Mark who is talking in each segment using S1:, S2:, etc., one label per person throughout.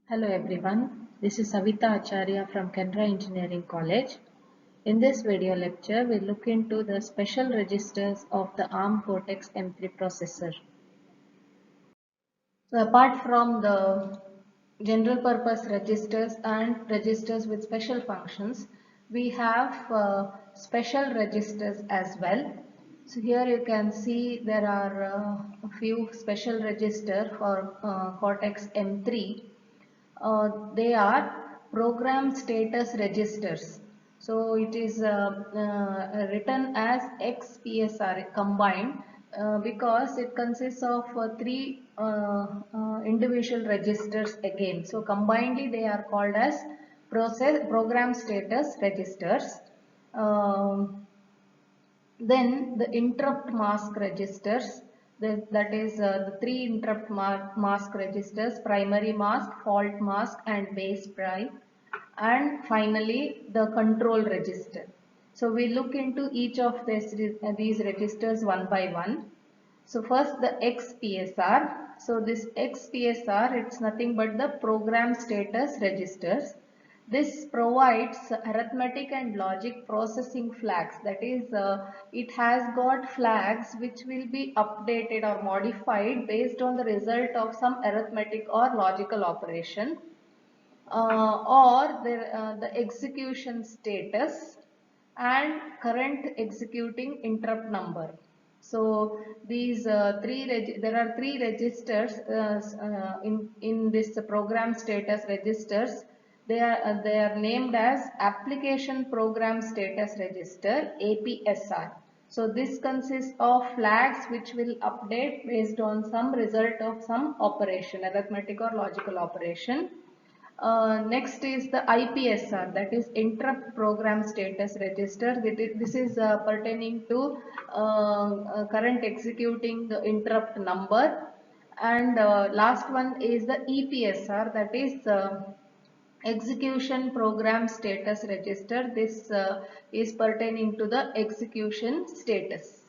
S1: Hello everyone, this is Savita Acharya from Canara Engineering College. In this video lecture, we look into the special registers of the ARM Cortex-M3 processor. So apart from the general purpose registers and registers with special functions, we have special registers as well. So here you can see there are a few special registers for Cortex-M3. They are program status registers. So it is written as XPSR combined because it consists of three individual registers again. So combinedly they are called as program status registers. Then the interrupt mask registers, that is the three interrupt mask registers: primary mask, fault mask and base drive, and finally the control register. So we look into each of these registers one by one. So first the XPSR. So this XPSR, it's nothing but the program status registers. This provides arithmetic and logic processing flags. That is, it has got flags which will be updated or modified based on the result of some arithmetic or logical operation, or the execution status and current executing interrupt number. So these there are three registers in this program status registers. They are named as application program status register, APSR. So this consists of flags which will update based on some result of some operation, arithmetic or logical operation. Next is the IPSR, that is interrupt program status register. This is pertaining to current executing the interrupt number. And last one is the EPSR, that is execution program status register. This is pertaining to the execution status.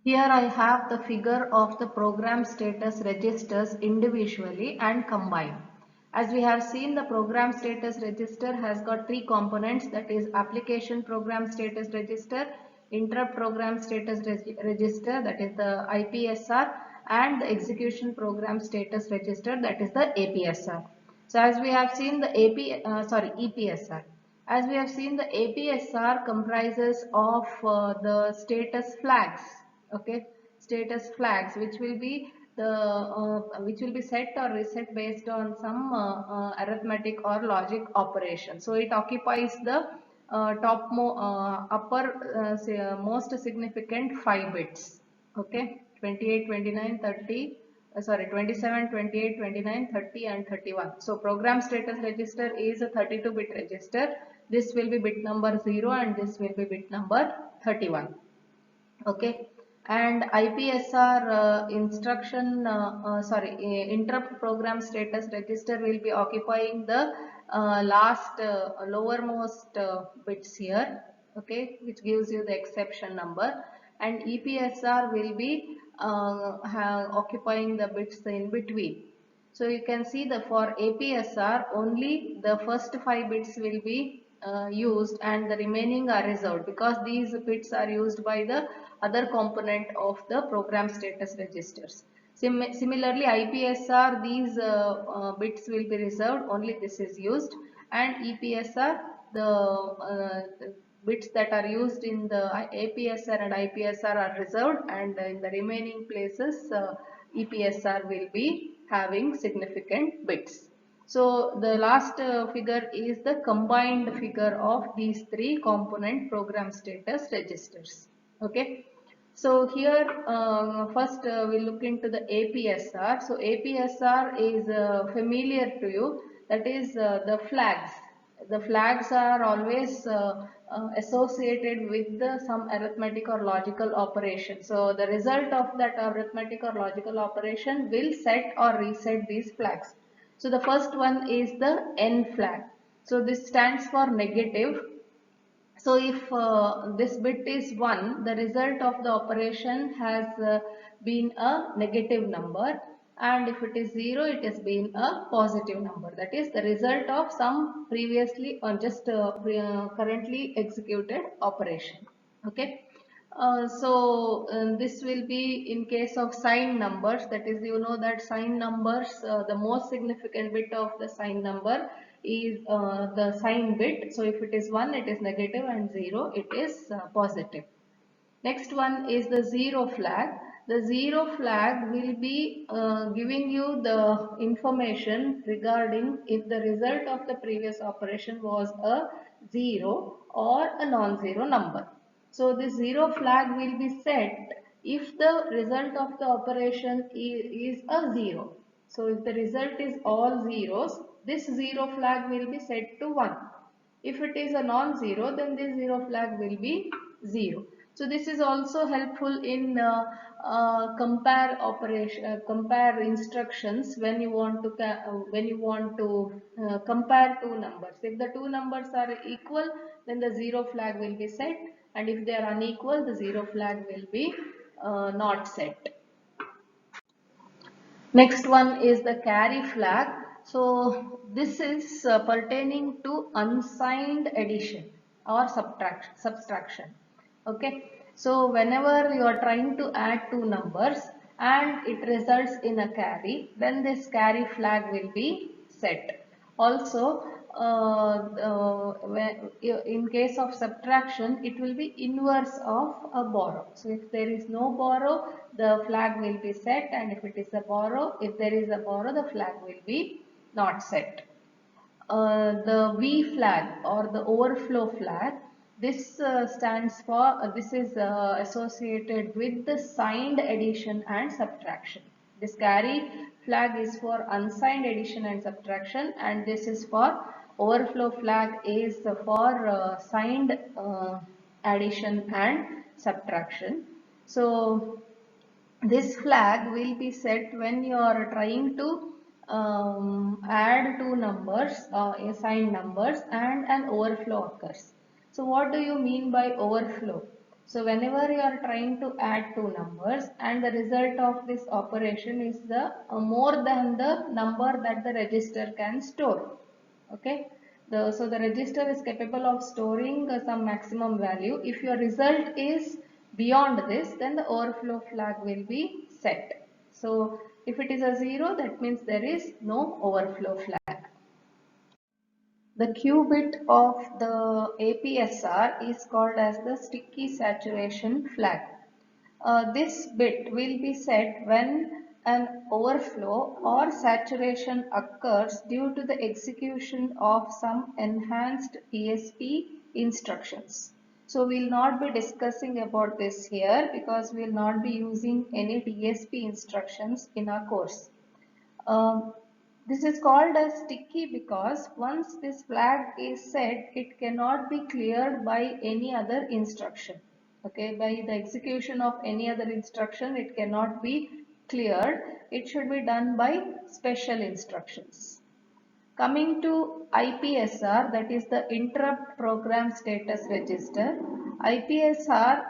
S1: Here I have the figure of the program status registers individually and combined. As we have seen, the program status register has got three components, that is application program status register, interrupt program status register, that is the IPSR, and the execution program status register, that is the APSR. So as we have seen the EPSR. As we have seen, the APSR comprises of the status flags. Okay, status flags which will be set or reset based on some arithmetic or logic operation. So it occupies the most significant 5 bits. Okay, 28, 29, 30. 27, 28, 29, 30 and 31. So program status register is a 32-bit register. This will be bit number 0 and this will be bit number 31. Okay, and IPSR interrupt program status register will be occupying the lowermost bits here. Okay, which gives you the exception number, and EPSR will be occupying the bits in between. So you can see that for APSR only the first 5 bits will be used and the remaining are reserved, because these bits are used by the other component of the program status registers. Similarly, IPSR, these bits will be reserved, only this is used, and EPSR, the bits that are used in the APSR and IPSR are reserved, and in the remaining places EPSR will be having significant bits. So the last figure is the combined figure of these three component program status registers. Okay. So here first we'll look into the APSR. So APSR is familiar to you, that is the flags. The flags are always associated with some arithmetic or logical operation. So the result of that arithmetic or logical operation will set or reset these flags. So the first one is the N flag. So this stands for negative. So if this bit is 1, the result of the operation has been a negative number, and if it is 0, it has been a positive number. That is the result of some previously or just currently executed operation. Okay. This will be in case of signed numbers. That is, you know that signed numbers, the most significant bit of the signed number is the sign bit. So if it is 1, it is negative, and 0, it is positive. Next one is the zero flag. The zero flag will be giving you the information regarding if the result of the previous operation was a 0 or a non-zero number. So this zero flag will be set if the result of the operation is a 0. So if the result is all zeros, this zero flag will be set to 1. If it is a non-zero, then this zero flag will be 0. So this is also helpful in compare instructions when you want to compare two numbers. If the two numbers are equal, then the zero flag will be set, and if they are unequal, the zero flag will be not set. Next one is the carry flag. So this is pertaining to unsigned addition or subtraction. Okay. So whenever you are trying to add two numbers and it results in a carry, then this carry flag will be set. Also, in case of subtraction, it will be inverse of a borrow. So if there is no borrow, the flag will be set, and if it is a borrow, if there is a borrow, the flag will be not set. The V flag or the overflow flag, this stands for, this is associated with the signed addition and subtraction. This carry flag is for unsigned addition and subtraction, and this is for overflow flag is for signed addition and subtraction. So this flag will be set when you are trying to add two numbers, assigned numbers, and an overflow occurs. So what do you mean by overflow? So whenever you are trying to add two numbers and the result of this operation is the more than the number that the register can store. Okay. So the register is capable of storing some maximum value. If your result is beyond this, then the overflow flag will be set. So if it is a 0, that means there is no overflow flag. The Q bit of the APSR is called as the sticky saturation flag. This bit will be set when an overflow or saturation occurs due to the execution of some enhanced TSP instructions. So we will not be discussing about this here because we will not be using any TSP instructions in our course. This is called as sticky because once this flag is set, it cannot be cleared by any other instruction. Okay, by the execution of any other instruction, it cannot be cleared. It should be done by special instructions. Coming to IPSR, that is the Interrupt Program Status Register. IPSR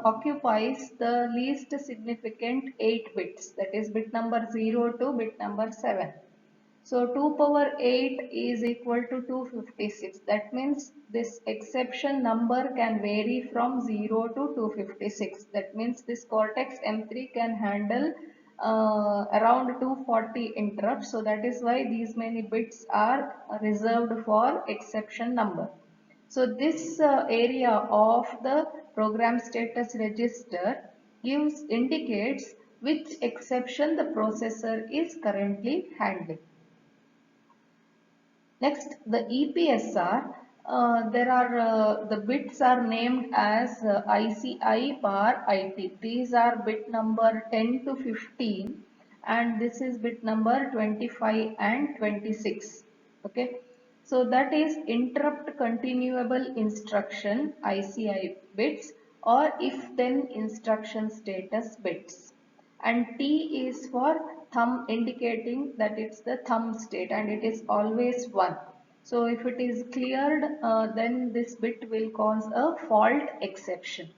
S1: occupies the least significant 8 bits, that is bit number 0 to bit number 7. So 2 power 8 is equal to 256. That means this exception number can vary from 0 to 256. That means this Cortex M3 can handle around 240 interrupts. So that is why these many bits are reserved for exception number. So this area of the program status register indicates which exception the processor is currently handling. Next, the EPSR, the bits are named as ICI bar IT. These are bit number 10 to 15, and this is bit number 25 and 26. Okay, so that is interrupt continuable instruction ICI bits or if then instruction status bits. And T is for thumb, indicating that it's the thumb state and it is always 1. So if it is cleared, then this bit will cause a fault exception.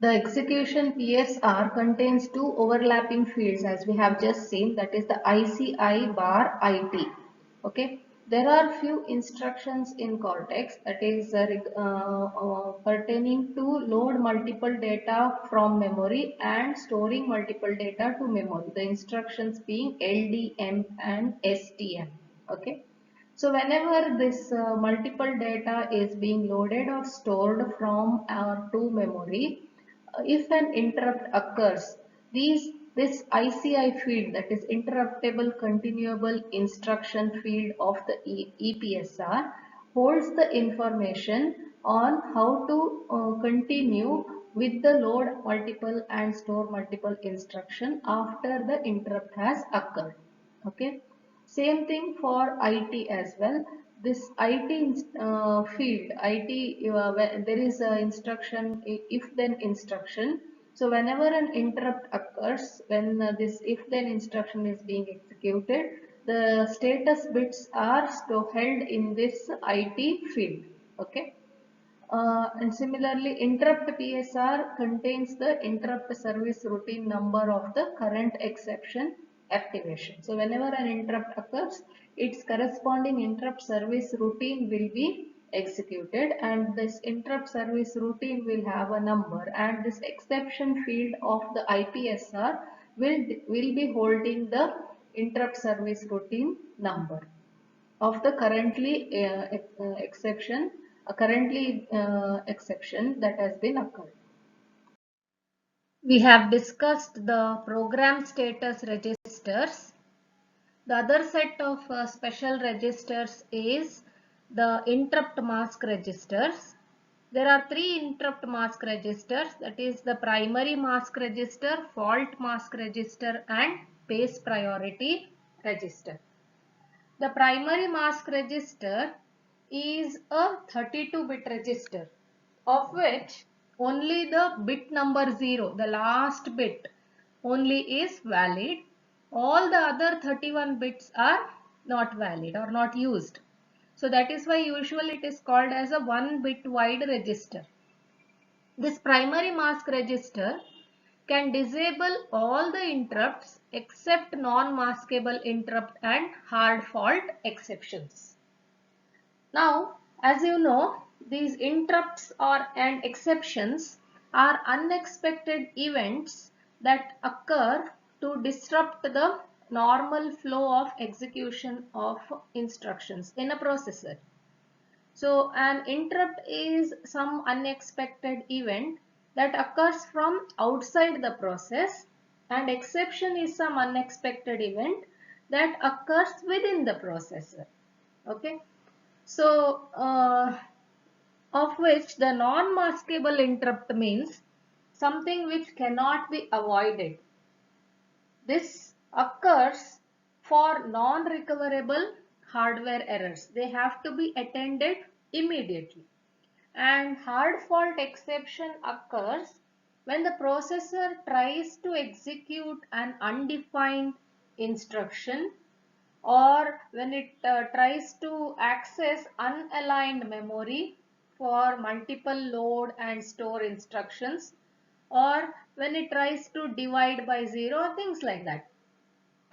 S1: The execution PSR contains two overlapping fields as we have just seen, that is the ICI bar IT. Okay. There are few instructions in Cortex that is pertaining to load multiple data from memory and storing multiple data to memory. The instructions being LDM and STM. Okay. So whenever this multiple data is being loaded or stored from our to memory, if an interrupt occurs, this ICI field, that is interruptible continuable instruction field of the EPSR, holds the information on how to continue with the load multiple and store multiple instruction after the interrupt has occurred. Okay. Same thing for IT as well. This IT field, IT, there is a instruction, if then instruction. So whenever an interrupt occurs, when this if then instruction is being executed, the status bits are held in this IT field. Okay. And similarly, interrupt PSR contains the interrupt service routine number of the current exception activation. So whenever an interrupt occurs, its corresponding interrupt service routine will be executed, and this interrupt service routine will have a number, and this exception field of the IPSR will be holding the interrupt service routine number of the currently exception that has been occurred. We have discussed the program status registers. The other set of special registers is the interrupt mask registers. There are three interrupt mask registers, that is the primary mask register, fault mask register and base priority register. The primary mask register is a 32-bit register, of which only the bit number 0, the last bit, only is valid. All the other 31 bits are not valid or not used. So that is why usually it is called as a 1-bit wide register. This primary mask register can disable all the interrupts except non-maskable interrupt and hard fault exceptions. Now, as you know, these interrupts and exceptions are unexpected events that occur to disrupt the normal flow of execution of instructions in a processor. So an interrupt is some unexpected event that occurs from outside the process, and exception is some unexpected event that occurs within the processor. Okay. So of which the non-maskable interrupt means something which cannot be avoided. This occurs for non-recoverable hardware errors. They have to be attended immediately. And hard fault exception occurs when the processor tries to execute an undefined instruction, or when it tries to access unaligned memory for multiple load and store instructions, or when it tries to divide by 0, things like that.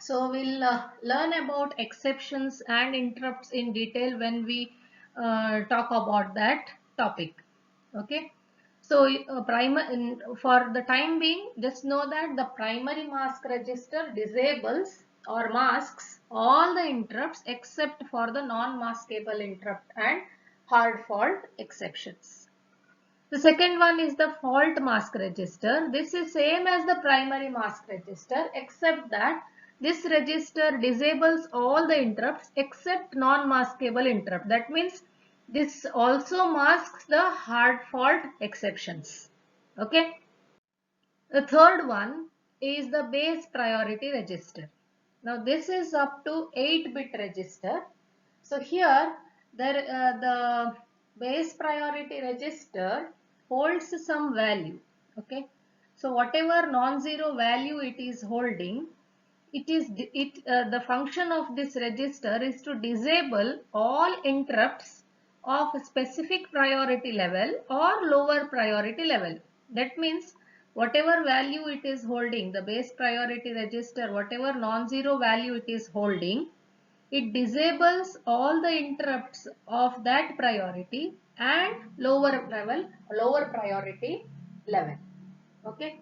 S1: So we'll learn about exceptions and interrupts in detail when we talk about that topic. Okay. So for the time being, just know that the primary mask register disables or masks all the interrupts except for the non-maskable interrupt and hard fault exceptions. The second one is the fault mask register. This is same as the primary mask register, except that this register disables all the interrupts except non-maskable interrupt. That means this also masks the hard fault exceptions. Okay. The third one is the base priority register. Now this is up to 8-bit register. So here the base priority register holds some value. Okay. So whatever non-zero value it is holding, the function of this register is to disable all interrupts of a specific priority level or lower priority level. That means whatever value it is holding, the base priority register, whatever non-zero value it is holding, it disables all the interrupts of that priority and lower priority level. Okay.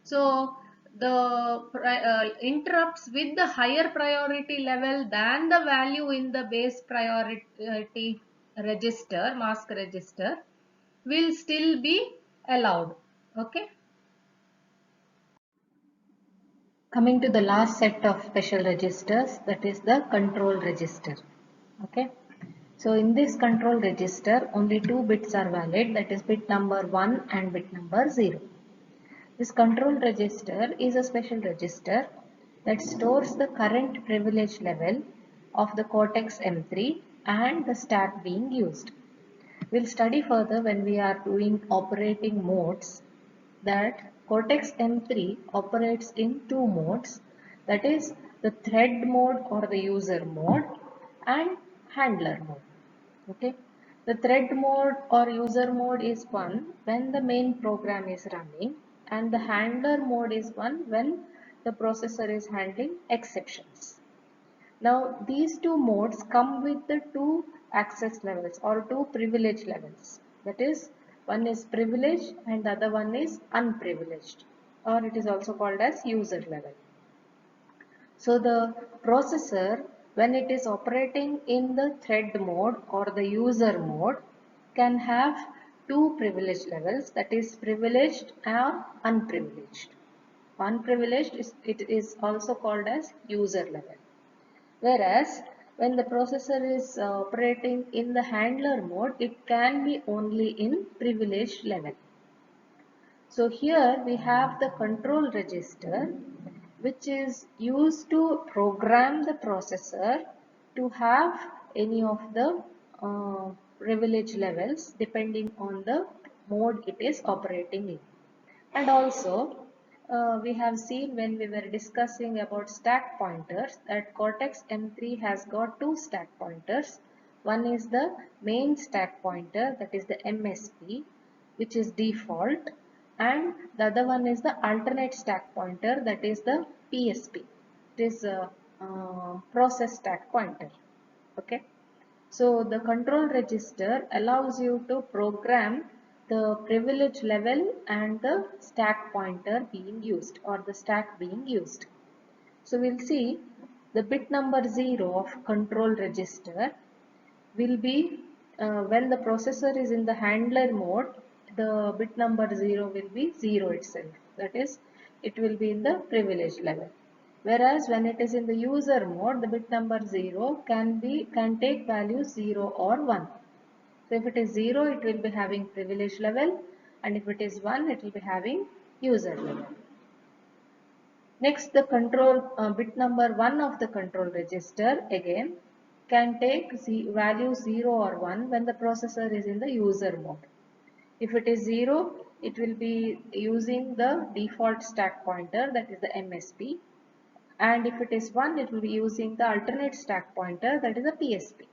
S1: So the interrupts with the higher priority level than the value in the base priority register, mask register, will still be allowed. Okay. Coming to the last set of special registers, that is the control register. Okay. So in this control register, only two bits are valid, that is bit number 1 and bit number 0. This control register is a special register that stores the current privilege level of the Cortex M3 and the stack being used. We'll study further when we are doing operating modes that Cortex M3 operates in two modes, that is the thread mode or the user mode and handler mode. Okay. The thread mode or user mode is one when the main program is running, and the handler mode is one when the processor is handling exceptions. Now these two modes come with the two access levels or two privilege levels. That is, one is privileged and the other one is unprivileged, or it is also called as user level. So the processor, when it is operating in the thread mode or the user mode, can have two privilege levels, that is privileged or unprivileged. Unprivileged it is also called as user level. Whereas when the processor is operating in the handler mode, it can be only in privileged level. So here we have the control register, which is used to program the processor to have any of the privilege levels depending on the mode it is operating in. And also we have seen when we were discussing about stack pointers that Cortex M3 has got two stack pointers. One is the main stack pointer, that is the MSP, which is default, and the other one is the alternate stack pointer, that is the PSP. It is a process stack pointer. Okay. So the control register allows you to program the privilege level and the stack pointer being used or the stack being used. So we'll see the bit number 0 of control register will be when the processor is in the handler mode, the bit number 0 will be 0 itself. That is, it will be in the privilege level. Whereas when it is in the user mode, the bit number 0 can take values 0 or 1. So if it is 0, it will be having privilege level, and if it is 1, it will be having user level. Next, the control bit number 1 of the control register again can take value 0 or 1 when the processor is in the user mode. If it is 0, it will be using the default stack pointer, that is the MSP, and if it is 1, it will be using the alternate stack pointer, that is the PSP.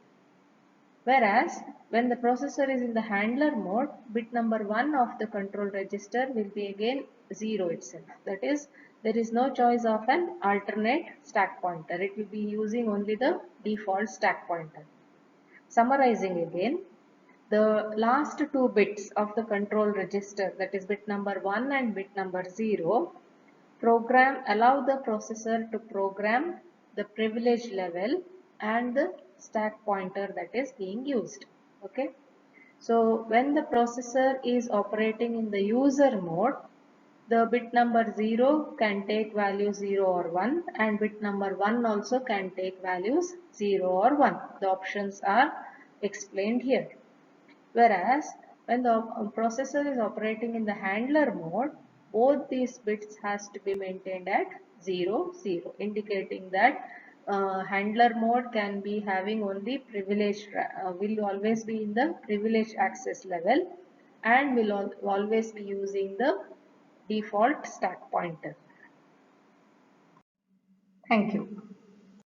S1: Whereas when the processor is in the handler mode, bit number 1 of the control register will be again 0 itself. That is, there is no choice of an alternate stack pointer. It will be using only the default stack pointer. Summarizing again, the last two bits of the control register, that is bit number 1 and bit number 0, allow the processor to program the privilege level and the stack pointer that is being used. Okay. So when the processor is operating in the user mode, the bit number 0 can take value 0 or 1, and bit number 1 also can take values 0 or 1. The options are explained here. Whereas when the processor is operating in the handler mode, both these bits has to be maintained at 0, 0, indicating that handler mode can be having only privilege, will always be in the privilege access level, and will always be using the default stack pointer. Thank you.